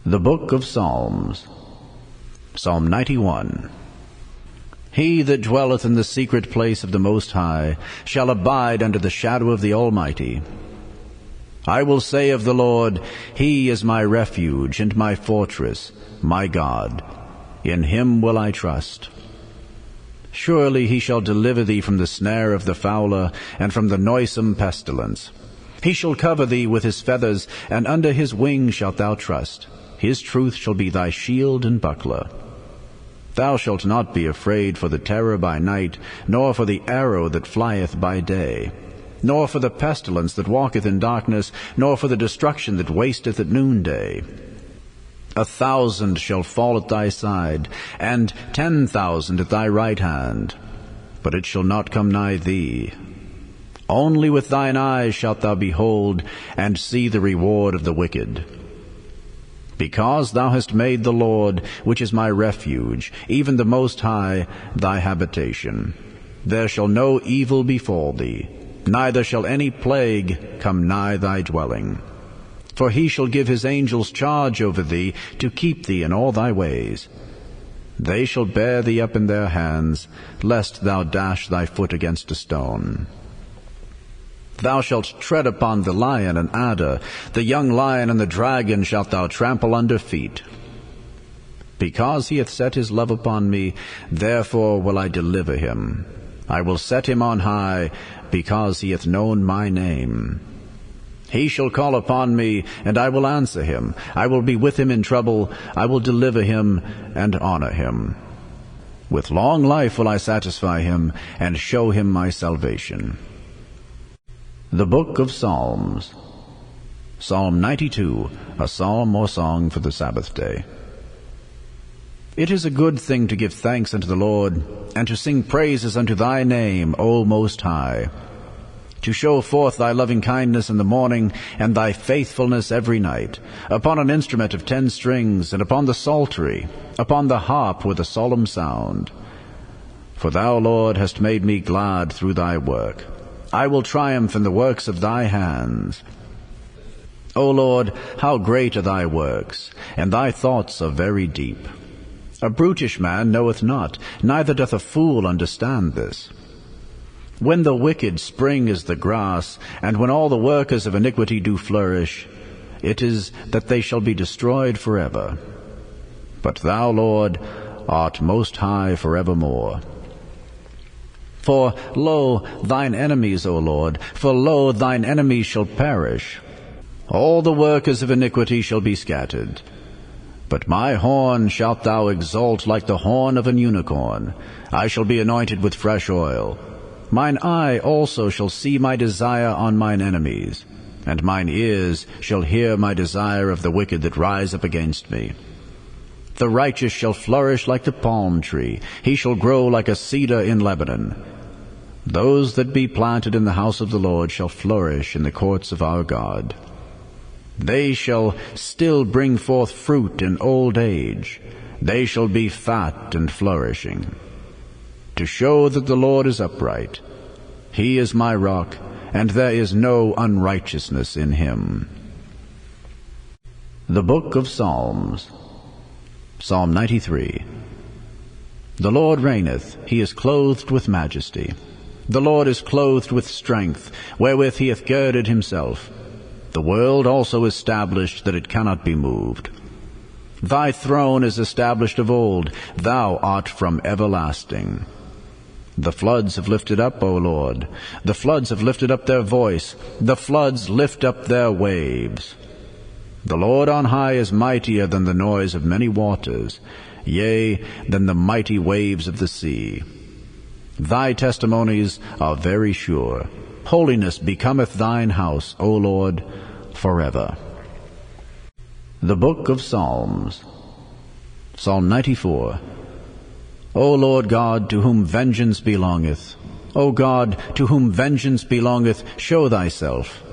The Book of Psalms. Psalm 91. He that dwelleth in the secret place of the Most High shall abide under the shadow of the Almighty. I will say of the Lord, He is my refuge and my fortress, my God. In Him will I trust. Surely He shall deliver thee from the snare of the fowler, and from the noisome pestilence. He shall cover thee with His feathers, and under His wings shalt thou trust. His truth shall be thy shield and buckler. Thou shalt not be afraid for the terror by night, nor for the arrow that flieth by day, nor for the pestilence that walketh in darkness, nor for the destruction that wasteth at noonday. 1,000 shall fall at thy side, and 10,000 at thy right hand, but it shall not come nigh thee. Only with thine eyes shalt thou behold, and see the reward of the wicked. Because thou hast made the Lord, which is my refuge, even the Most High, thy habitation, there shall no evil befall thee, neither shall any plague come nigh thy dwelling. For He shall give His angels charge over thee, to keep thee in all thy ways. They shall bear thee up in their hands, lest thou dash thy foot against a stone. Thou shalt tread upon the lion and adder, the young lion and the dragon shalt thou trample under feet. Because he hath set his love upon me, therefore will I deliver him. I will set him on high, because he hath known my name. He shall call upon me, and I will answer him. I will be with him in trouble. I will deliver him and honor him. With long life will I satisfy him, and show him my salvation. The Book of Psalms. Psalm 92, a psalm or song for the Sabbath day. It is a good thing to give thanks unto the Lord, and to sing praises unto thy name, O Most High, to show forth thy loving kindness in the morning, and thy faithfulness every night, upon an instrument of 10 strings, and upon the psaltery, upon the harp with a solemn sound. For thou, Lord, hast made me glad through thy work. I will triumph in the works of thy hands. O Lord, how great are thy works, and thy thoughts are very deep. A brutish man knoweth not, neither doth a fool understand this. When the wicked spring as the grass, and when all the workers of iniquity do flourish, it is that they shall be destroyed forever. But thou, Lord, art most high forevermore. For, lo, thine enemies, O Lord, for lo, thine enemies shall perish. All the workers of iniquity shall be scattered. But my horn shalt thou exalt like the horn of an unicorn. I shall be anointed with fresh oil. Mine eye also shall see my desire on mine enemies, and mine ears shall hear my desire of the wicked that rise up against me. The righteous shall flourish like the palm tree. He shall grow like a cedar in Lebanon. Those that be planted in the house of the Lord shall flourish in the courts of our God. They shall still bring forth fruit in old age. They shall be fat and flourishing, to show that the Lord is upright. He is my rock, and there is no unrighteousness in him. The Book of Psalms. Psalm 93. The Lord reigneth, He is clothed with majesty. The Lord is clothed with strength, wherewith He hath girded Himself. The world also is established, that it cannot be moved. Thy throne is established of old. Thou art from everlasting. The floods have lifted up, O Lord. The floods have lifted up their voice. The floods lift up their waves. The Lord on high is mightier than the noise of many waters, yea, than the mighty waves of the sea. Thy testimonies are very sure. Holiness becometh thine house, O Lord, forever. The Book of Psalms. Psalm 94. O Lord God, to whom vengeance belongeth, O God, to whom vengeance belongeth, show thyself.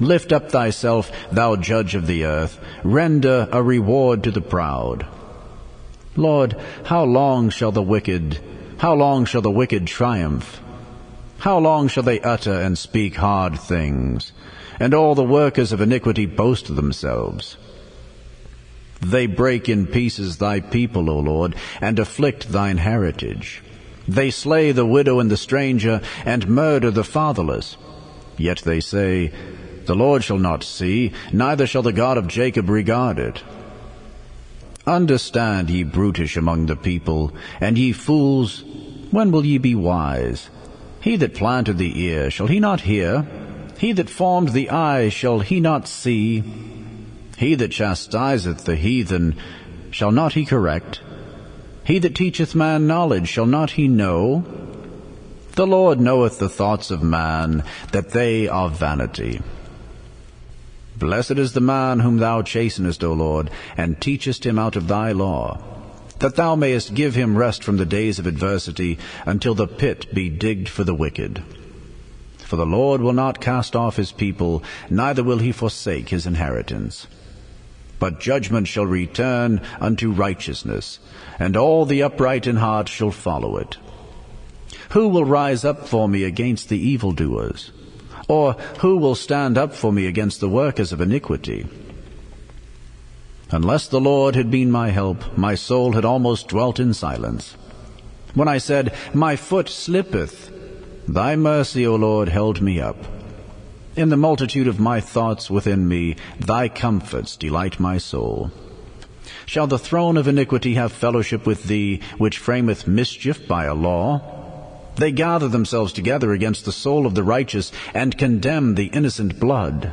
Lift up thyself, thou judge of the earth. Render a reward to the proud. Lord, how long shall the wicked triumph? How long shall they utter and speak hard things, and all the workers of iniquity boast of themselves? They break in pieces thy people, O Lord, and afflict thine heritage. They slay the widow and the stranger, and murder the fatherless. Yet they say, The Lord shall not see, neither shall the God of Jacob regard it. Understand, ye brutish among the people, and ye fools, when will ye be wise? He that planted the ear, shall he not hear? He that formed the eye, shall he not see? He that chastiseth the heathen, shall not he correct? He that teacheth man knowledge, shall not he know? The Lord knoweth the thoughts of man, that they are vanity. Blessed is the man whom thou chastenest, O Lord, and teachest him out of thy law, that thou mayest give him rest from the days of adversity, until the pit be digged for the wicked. For the Lord will not cast off his people, neither will he forsake his inheritance. But judgment shall return unto righteousness, and all the upright in heart shall follow it. Who will rise up for me against the evildoers? Or who will stand up for me against the workers of iniquity? Unless the Lord had been my help, my soul had almost dwelt in silence. When I said, My foot slippeth, thy mercy, O Lord, held me up. In the multitude of my thoughts within me, thy comforts delight my soul. Shall the throne of iniquity have fellowship with thee, which frameth mischief by a law? They gather themselves together against the soul of the righteous, and condemn the innocent blood.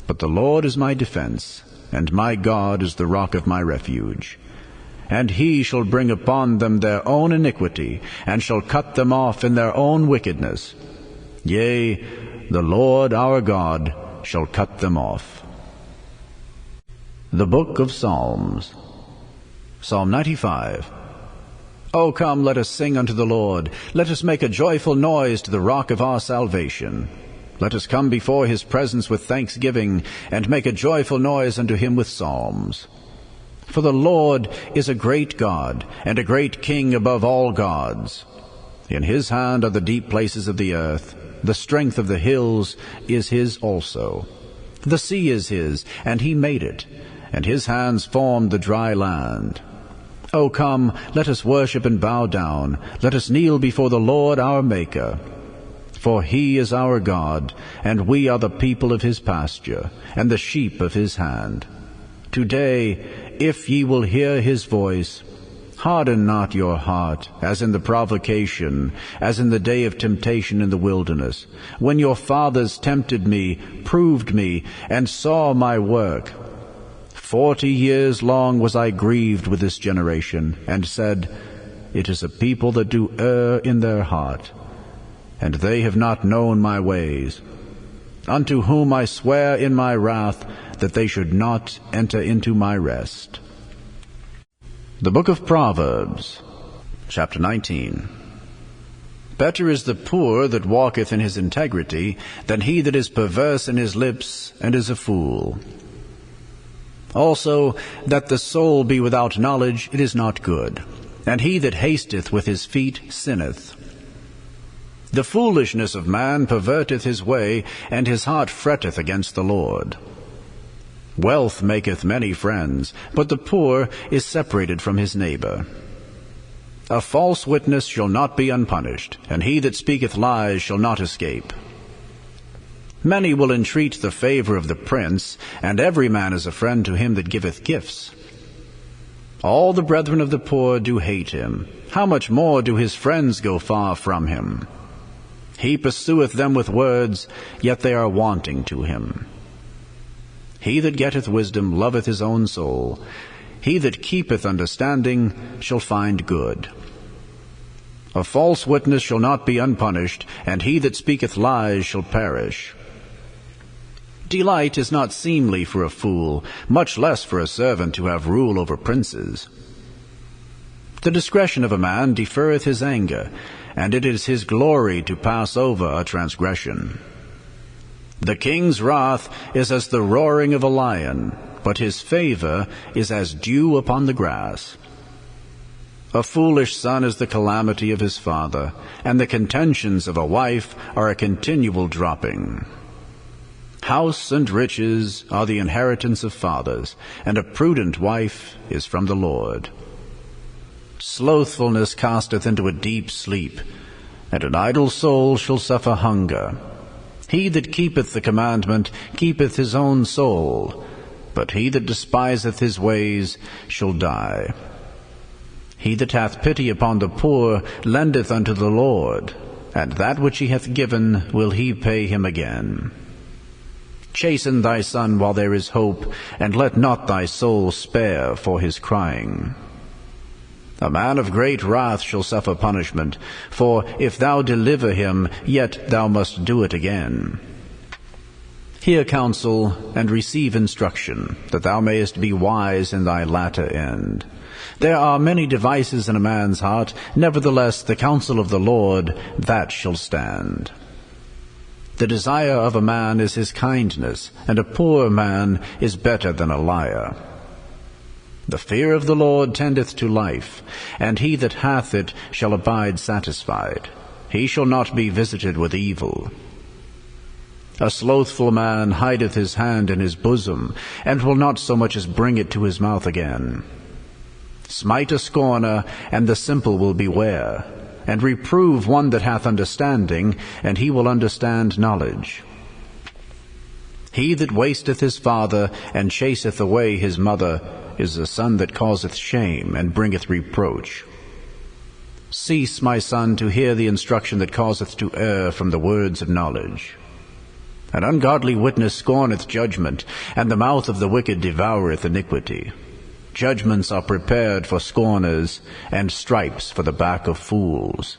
But the Lord is my defense, and my God is the rock of my refuge. And he shall bring upon them their own iniquity, and shall cut them off in their own wickedness. Yea, the Lord our God shall cut them off. The Book of Psalms. Psalm 95. O come, let us sing unto the Lord. Let us make a joyful noise to the rock of our salvation. Let us come before his presence with thanksgiving, and make a joyful noise unto him with psalms. For the Lord is a great God, and a great King above all gods. In his hand are the deep places of the earth. The strength of the hills is his also. The sea is his, and he made it, and his hands formed the dry land. O come, let us worship and bow down. Let us kneel before the Lord our Maker. For he is our God, and we are the people of his pasture, and the sheep of his hand. Today, if ye will hear his voice, harden not your heart, as in the provocation, as in the day of temptation in the wilderness, when your fathers tempted me, proved me, and saw my work. 40 years long was I grieved with this generation, and said, It is a people that do err in their heart, and they have not known my ways, unto whom I swear in my wrath that they should not enter into my rest. The Book of Proverbs, Chapter 19. Better is the poor that walketh in his integrity than he that is perverse in his lips and is a fool. Also, that the soul be without knowledge, it is not good, and he that hasteth with his feet sinneth. The foolishness of man perverteth his way, and his heart fretteth against the Lord. Wealth maketh many friends, but the poor is separated from his neighbor. A false witness shall not be unpunished, and he that speaketh lies shall not escape. Many will entreat the favor of the prince, and every man is a friend to him that giveth gifts. All the brethren of the poor do hate him. How much more do his friends go far from him? He pursueth them with words, yet they are wanting to him. He that getteth wisdom loveth his own soul. He that keepeth understanding shall find good. A false witness shall not be unpunished, and he that speaketh lies shall perish. Delight is not seemly for a fool, much less for a servant to have rule over princes. The discretion of a man deferreth his anger, and it is his glory to pass over a transgression. The king's wrath is as the roaring of a lion, but his favor is as dew upon the grass. A foolish son is the calamity of his father, and the contentions of a wife are a continual dropping. House and riches are the inheritance of fathers, and a prudent wife is from the Lord. Slothfulness casteth into a deep sleep, and an idle soul shall suffer hunger. He that keepeth the commandment keepeth his own soul, but he that despiseth his ways shall die. He that hath pity upon the poor lendeth unto the Lord, and that which he hath given will he pay him again. Chasten thy son while there is hope, and let not thy soul spare for his crying. A man of great wrath shall suffer punishment, for if thou deliver him, yet thou must do it again. Hear counsel, and receive instruction, that thou mayest be wise in thy latter end. There are many devices in a man's heart, nevertheless the counsel of the Lord, that shall stand. The desire of a man is his kindness, and a poor man is better than a liar. The fear of the Lord tendeth to life, and he that hath it shall abide satisfied. He shall not be visited with evil. A slothful man hideth his hand in his bosom, and will not so much as bring it to his mouth again. Smite a scorner, and the simple will beware, and reprove one that hath understanding, and he will understand knowledge. He that wasteth his father, and chaseth away his mother, is a son that causeth shame, and bringeth reproach. Cease, my son, to hear the instruction that causeth to err from the words of knowledge. An ungodly witness scorneth judgment, and the mouth of the wicked devoureth iniquity. Judgments are prepared for scorners, and stripes for the back of fools.